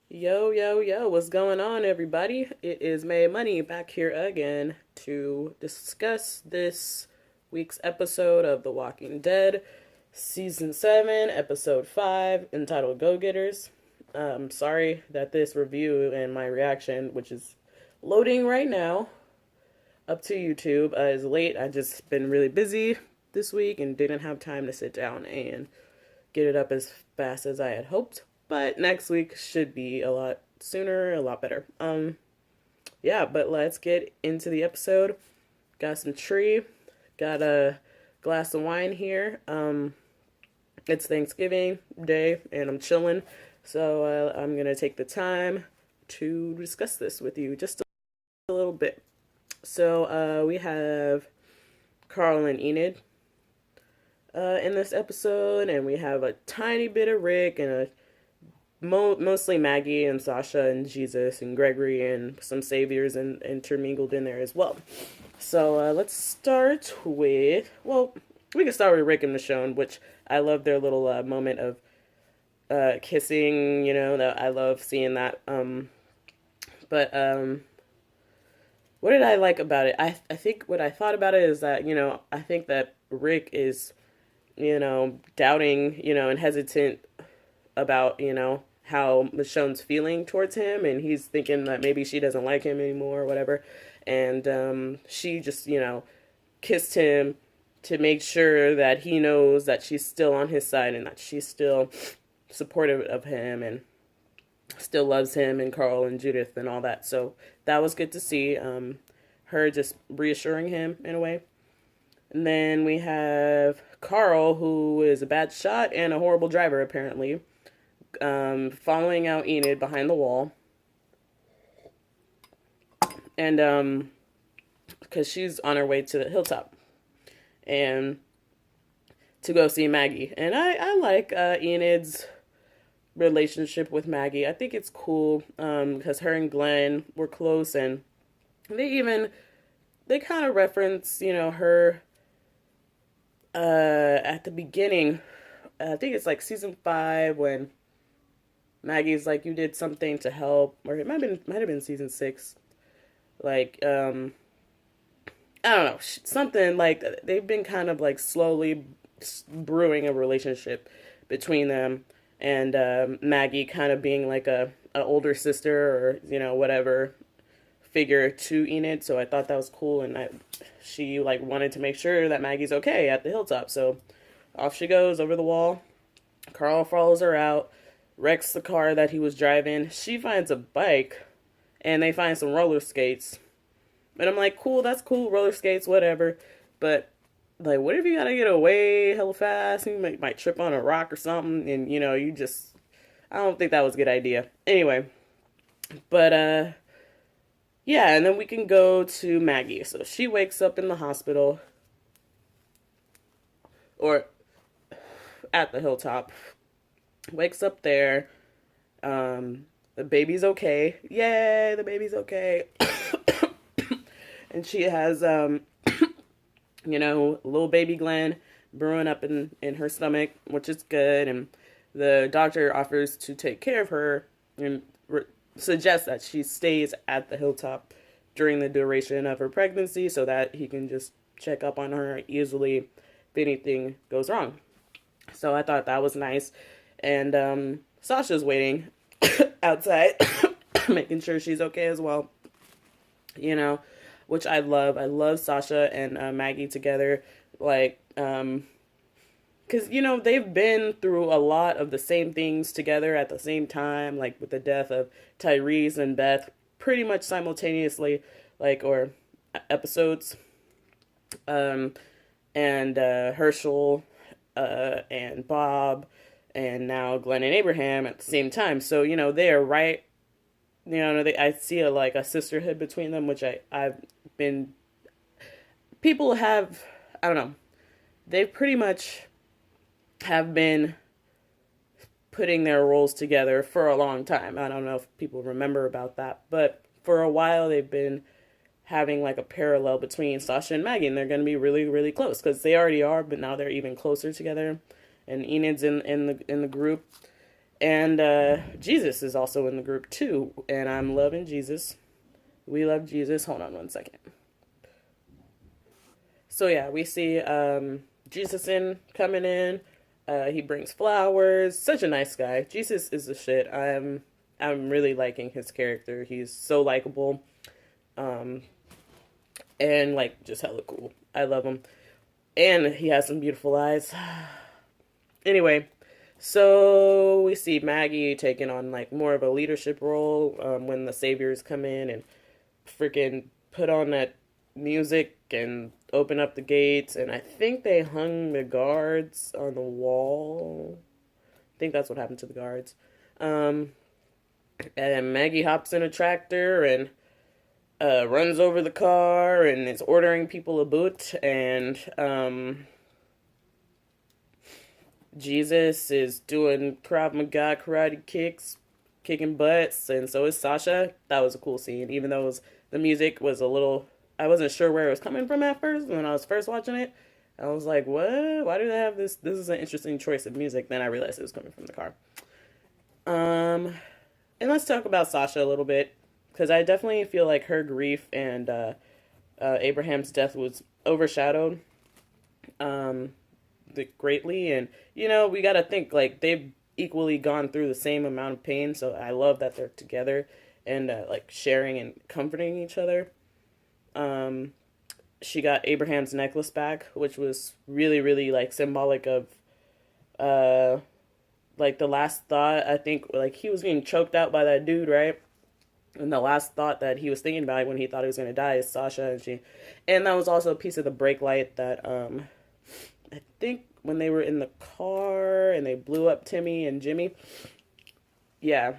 Yo, yo, yo, what's going on, everybody? It is Maymoney back here again to discuss this week's episode of The Walking Dead, Season 7, Episode 5, entitled Go Getters. Sorry that this review and my reaction, which is loading right now up to YouTube, is late. I just been really busy this week and didn't have time to sit down and get it up as fast as I had hoped. But next week should be a lot sooner, a lot better. Yeah, but let's get into the episode. Got some tree, got a glass of wine here. It's Thanksgiving Day, and I'm chilling, so I'm gonna take the time to discuss this with you just a little bit. So we have Carl and Enid in this episode, and we have a tiny bit of Rick and mostly Maggie and Sasha and Jesus and Gregory and some saviors and intermingled in there as well. So let's start with, well, we can start with Rick and Michonne, which I love their little moment of kissing. That I love seeing that. But what did I like about it? I think what I thought about it is that I think that Rick is doubting and hesitant about how Michonne's feeling towards him, and he's thinking that maybe she doesn't like him anymore or whatever, and she just kissed him to make sure that he knows that she's still on his side and that she's still supportive of him and still loves him and Carl and Judith and all that. So that was good to see, her just reassuring him in a way. And then we have Carl, who is a bad shot and a horrible driver apparently, following out Enid behind the wall. And because she's on her way to the hilltop and to go see Maggie. And I like Enid's relationship with Maggie. I think it's cool because her and Glenn were close, and they kind of reference her at the beginning. I think it's like season 5 when Maggie's like, you did something to help, or it might have been season 6. Like, I don't know, something like they've been kind of like slowly brewing a relationship between them, and Maggie kind of being like a older sister or whatever figure to Enid. So I thought that was cool, and she like wanted to make sure that Maggie's okay at the hilltop. So off she goes over the wall. Carl follows her out, wrecks the car that he was driving. She finds a bike, and they find some roller skates. And I'm like, cool, that's cool, roller skates, whatever. But, like, what if you gotta get away hella fast? You might trip on a rock or something, and, I don't think that was a good idea. Anyway, but, yeah, and then we can go to Maggie. So she wakes up in the hospital, or at the hilltop, wakes up there. The baby's okay. Yay, the baby's okay. And she has, little baby Glenn brewing up in her stomach, which is good. And the doctor offers to take care of her and suggests that she stays at the hilltop during the duration of her pregnancy so that he can just check up on her easily if anything goes wrong. So I thought that was nice. And Sasha's waiting outside, making sure she's okay as well. Which I love. I love Sasha and Maggie together. Like, because, they've been through a lot of the same things together at the same time, like with the death of Tyrese and Beth, pretty much simultaneously, like, or episodes. And Herschel, and Bob, and now Glenn and Abraham at the same time. So, they are right. I see like a sisterhood between them, which I've been, people have, I don't know, they pretty much have been putting their roles together for a long time. I don't know if people remember about that, but for a while they've been having like a parallel between Sasha and Maggie, and they're going to be really, really close because they already are, but now they're even closer together. And Enid's in the group, And Jesus is also in the group too, and I'm loving Jesus. We love Jesus. Hold on one second. So yeah, we see Jesus coming in. He brings flowers. Such a nice guy. Jesus is the shit. I'm really liking his character. He's so likable, um, and like just hella cool. I love him, and he has some beautiful eyes. Anyway, so we see Maggie taking on like more of a leadership role when the saviors come in and freaking put on that music and open up the gates. And I think they hung the guards on the wall. I think that's what happened to the guards. Um, and Maggie hops in a tractor and runs over the car and is ordering people a boot. And Jesus is doing Krav Maga karate kicks, kicking butts, and so is Sasha. That was a cool scene, even though the music was a little. I wasn't sure where it was coming from at first when I was first watching it. I was like, what? Why do they have this? This is an interesting choice of music. Then I realized it was coming from the car. And let's talk about Sasha a little bit, because I definitely feel like her grief and Abraham's death was overshadowed. Greatly, and we got to think like they've equally gone through the same amount of pain, so I love that they're together and like sharing and comforting each other. She got Abraham's necklace back, which was really really like symbolic of like the last thought. I think like he was being choked out by that dude, right? And the last thought that he was thinking about when he thought he was going to die is Sasha, and that was also a piece of the brake light that I think when they were in the car and they blew up Timmy and Jimmy. Yeah.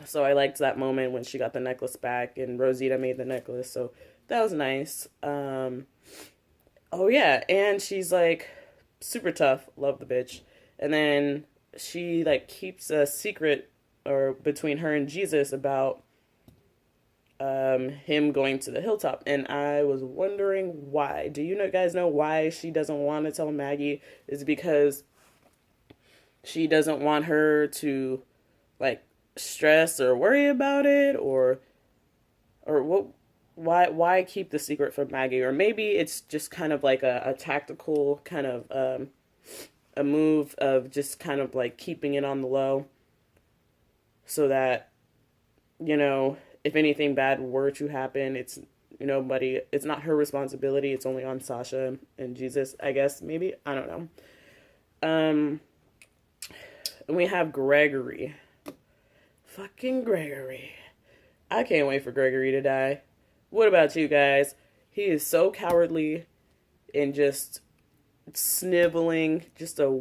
So I liked that moment when she got the necklace back and Rosita made the necklace. So that was nice. Oh yeah. And she's like super tough. Love the bitch. And then she like keeps a secret or between her and Jesus about him going to the hilltop, and I was wondering why. Do you guys know why she doesn't want to tell Maggie? Is it because she doesn't want her to like stress or worry about it, or what? Why keep the secret from Maggie? Or maybe it's just kind of like a tactical kind of a move of just kind of like keeping it on the low, so that if anything bad were to happen, it's it's not her responsibility. It's only on Sasha and Jesus, I guess. Maybe, I don't know. And we have Gregory. Fucking Gregory. I can't wait for Gregory to die. What about you guys? He is so cowardly and just sniveling, just a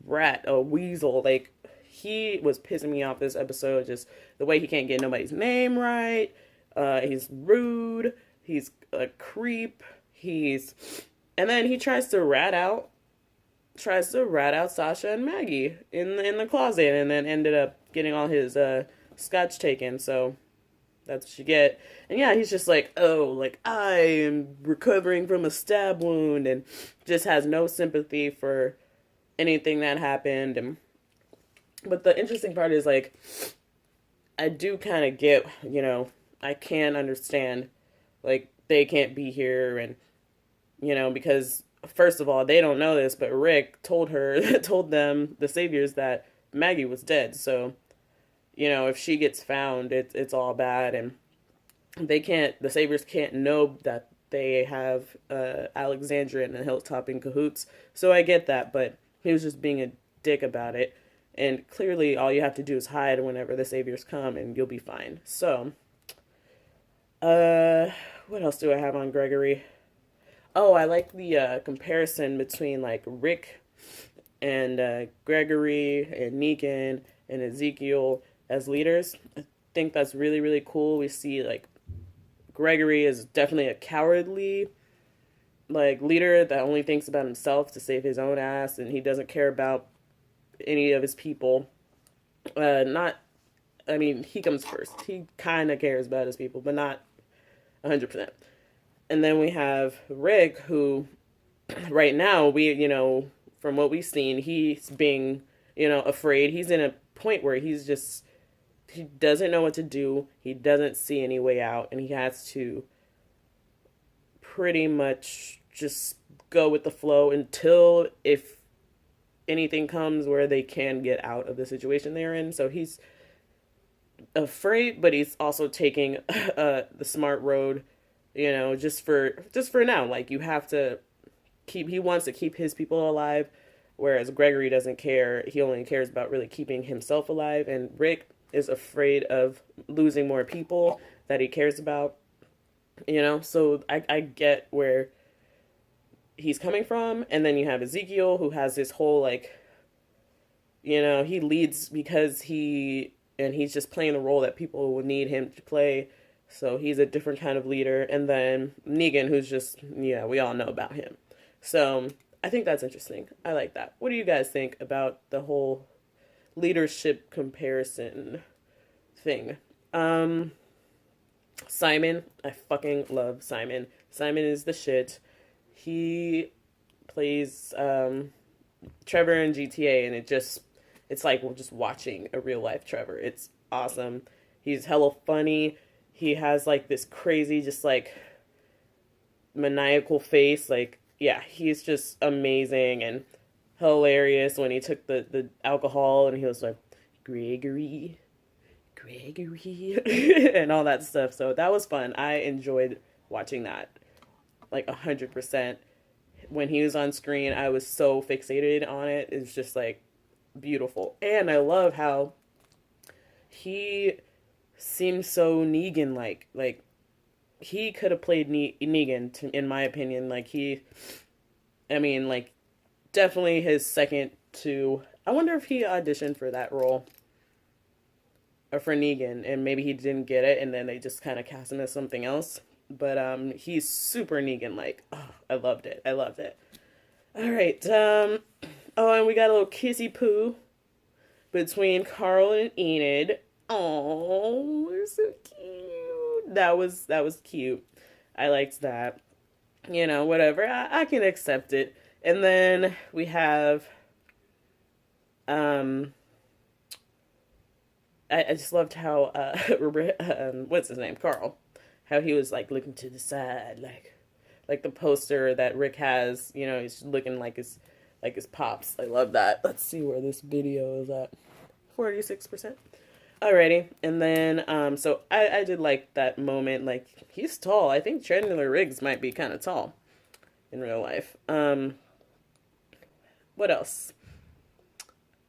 rat, a weasel. Like, he was pissing me off this episode. Just the way he can't get nobody's name right. He's rude. He's a creep. And then he tries to rat out Sasha and Maggie in the closet, and then ended up getting all his scotch taken. So that's what you get. And yeah, he's just like, oh, like I am recovering from a stab wound, and just has no sympathy for anything that happened. But the interesting part is, like, I do kind of get, I can understand, like, they can't be here, and, because, first of all, they don't know this, but Rick told them, the saviors, that Maggie was dead, so, if she gets found, it's all bad, and the saviors can't know that they have Alexandria and the Hilltop in cahoots, so I get that, but he was just being a dick about it. And clearly all you have to do is hide whenever the saviors come and you'll be fine. So, what else do I have on Gregory? Oh, I like the comparison between like Rick and Gregory and Negan and Ezekiel as leaders. I think that's really, really cool. We see like Gregory is definitely a cowardly like leader that only thinks about himself to save his own ass, and he doesn't care about any of his people. He comes first. He kind of cares about his people, but not 100%. And then we have Rick, who right now from what we've seen, he's being afraid. He's in a point where he doesn't know what to do. He doesn't see any way out, and he has to pretty much just go with the flow until if anything comes where they can get out of the situation they're in. So he's afraid, but he's also taking the smart road, just for now. Like, you have to he wants to keep his people alive, whereas Gregory doesn't care. He only cares about really keeping himself alive, and Rick is afraid of losing more people that he cares about. So I get where he's coming from. And then you have Ezekiel, who has this whole, like, he leads because he's just playing the role that people would need him to play. So he's a different kind of leader. And then Negan, who's just, we all know about him. So I think that's interesting. I like that. What do you guys think about the whole leadership comparison thing? Simon, I fucking love Simon. Simon is the shit. He plays Trevor in GTA, and it's like we're just watching a real life Trevor. It's awesome. He's hella funny. He has like this crazy, just like maniacal face. Like, yeah, he's just amazing and hilarious when he took the alcohol and he was like, Gregory, and all that stuff. So that was fun. I enjoyed watching that, like 100%. When he was on screen, I was so fixated on it. It's just like beautiful. And I love how he seems so Negan-like. Like, he could have played Negan, in my opinion. Like, definitely his second to... I wonder if he auditioned for that role. Or for Negan, and maybe he didn't get it, and then they just kind of cast him as something else. But he's super Negan-like. Oh, I loved it. All right. And we got a little kissy poo between Carl and Enid. Oh, they're so cute. That was cute. I liked that. Whatever. I can accept it. And then we have I just loved how what's his name, Carl, how he was like looking to the side, like the poster that Rick has. He's looking like his pops. I love that. Let's see where this video is at. 46%. Alrighty, and then so I did like that moment. Like, he's tall. I think Chandler Riggs might be kind of tall in real life. What else?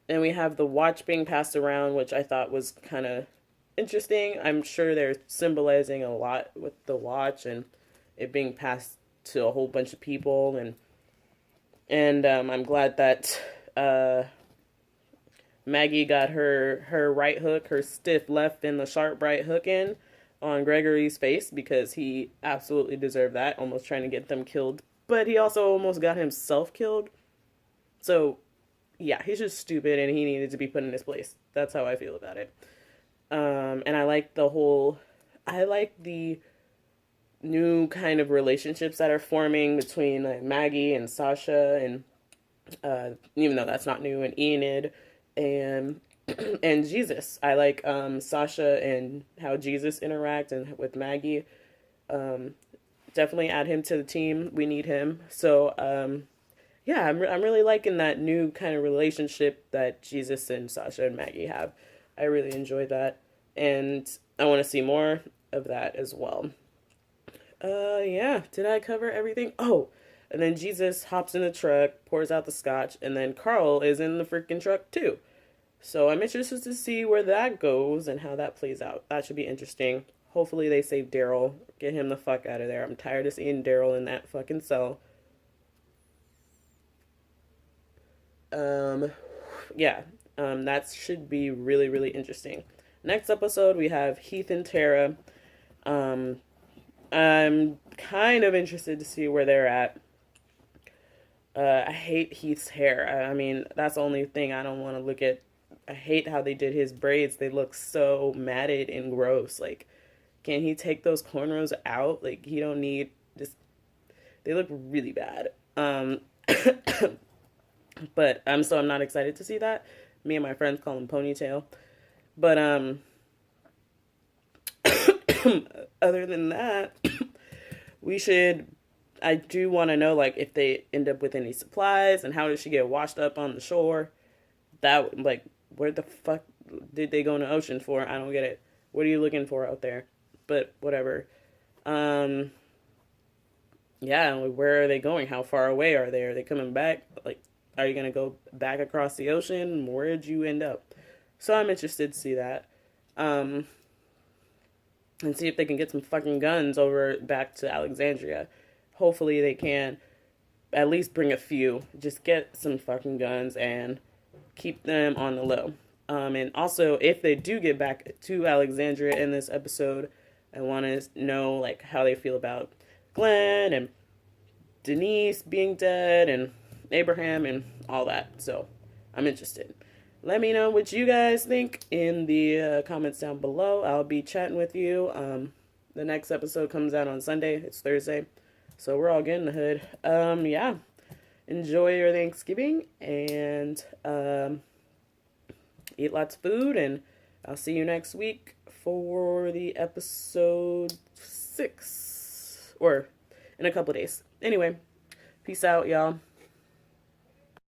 And we have the watch being passed around, which I thought was kind of interesting. I'm sure they're symbolizing a lot with the watch and it being passed to a whole bunch of people. And I'm glad that Maggie got her right hook, her stiff left and the sharp right hook in on Gregory's face, because he absolutely deserved that, almost trying to get them killed. But he also almost got himself killed. So... yeah, he's just stupid and he needed to be put in his place. That's how I feel about it. And I like the new kind of relationships that are forming between like Maggie and Sasha, and even though that's not new, and Enid and Jesus. I like Sasha and how Jesus interact and with Maggie. Definitely add him to the team. We need him. So yeah, I'm really liking that new kind of relationship that Jesus and Sasha and Maggie have. I really enjoyed that, and I want to see more of that as well. Yeah, did I cover everything? Oh, and then Jesus hops in the truck, pours out the scotch, and then Carl is in the freaking truck too. So I'm interested to see where that goes and how that plays out. That should be interesting. Hopefully they save Daryl, get him the fuck out of there. I'm tired of seeing Daryl in that fucking cell. That should be really, really interesting. Next episode, we have Heath and Tara. I'm kind of interested to see where they're at. I hate Heath's hair. I mean, that's the only thing I don't want to look at. I hate how they did his braids. They look so matted and gross. Like, can he take those cornrows out? Like, he don't need just... they look really bad. But I'm not excited to see that. Me and my friends call him Ponytail. But other than that, I do want to know, like, if they end up with any supplies and how did she get washed up on the shore. That, like, where the fuck did they go in the ocean for? I don't get it. What are you looking for out there? But whatever. Yeah, where are they going? How far away are they? Are they coming back? Like, are you going to go back across the ocean? Where'd you end up? So I'm interested to see that. And see if they can get some fucking guns over back to Alexandria. Hopefully they can at least bring a few. Just get some fucking guns and keep them on the low. And also, if they do get back to Alexandria in this episode, I want to know, like, how they feel about Glenn and Denise being dead and Abraham and all that. So, I'm interested. Let me know what you guys think in the comments down below. I'll be chatting with you. The next episode comes out on Sunday. It's Thursday. So, we're all getting the hood. Yeah. Enjoy your Thanksgiving and eat lots of food, and I'll see you next week for the episode 6, or in a couple of days. Anyway, peace out, y'all.